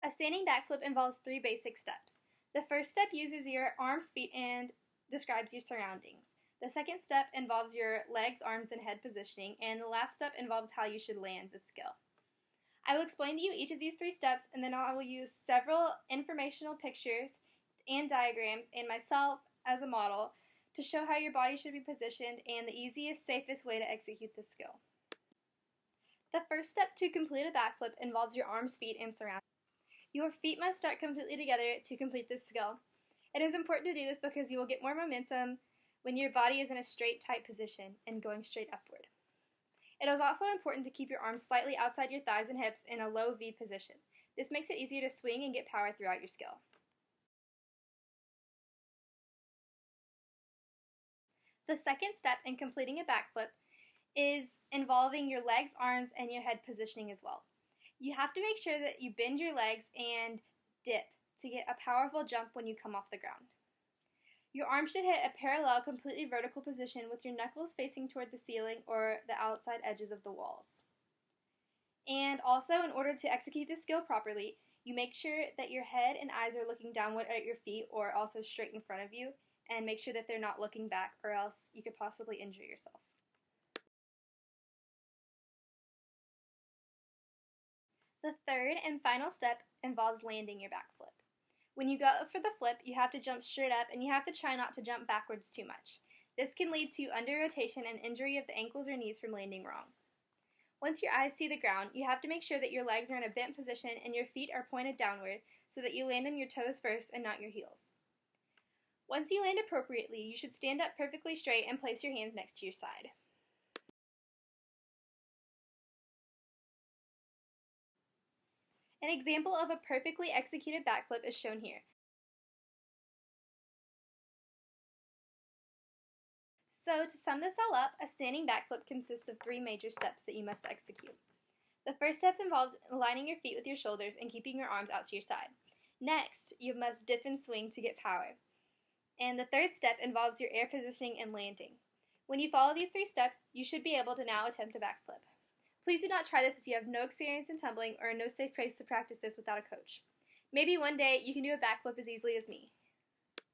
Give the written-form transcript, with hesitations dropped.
A standing backflip involves three basic steps. The first step uses your arms, feet, and describes your surroundings. The second step involves your legs, arms, and head positioning, and the last step involves how you should land the skill. I will explain to you each of these three steps, and then I will use several informational pictures and diagrams and myself as a model to show how your body should be positioned and the easiest, safest way to execute this skill. The first step to complete a backflip involves your arms, feet, and surroundings. Your feet must start completely together to complete this skill. It is important to do this because you will get more momentum when your body is in a straight, tight position and going straight upward. It is also important to keep your arms slightly outside your thighs and hips in a low V position. This makes it easier to swing and get power throughout your skill. The second step in completing a backflip is involving your legs, arms, and your head positioning as well. You have to make sure that you bend your legs and dip to get a powerful jump when you come off the ground. Your arms should hit a parallel, completely vertical position with your knuckles facing toward the ceiling or the outside edges of the walls. And also, in order to execute this skill properly, you make sure that your head and eyes are looking downward at your feet or also straight in front of you, and make sure that they're not looking back or else you could possibly injure yourself. The third and final step involves landing your backflip. When you go for the flip, you have to jump straight up and you have to try not to jump backwards too much. This can lead to under-rotation and injury of the ankles or knees from landing wrong. Once your eyes see the ground, you have to make sure that your legs are in a bent position and your feet are pointed downward so that you land on your toes first and not your heels. Once you land appropriately, you should stand up perfectly straight and place your hands next to your side. An example of a perfectly executed backflip is shown here. So, to sum this all up, a standing backflip consists of three major steps that you must execute. The first step involves aligning your feet with your shoulders and keeping your arms out to your side. Next, you must dip and swing to get power. And the third step involves your air positioning and landing. When you follow these three steps, you should be able to now attempt a backflip. Please do not try this if you have no experience in tumbling or no safe place to practice this without a coach. Maybe one day you can do a backflip as easily as me.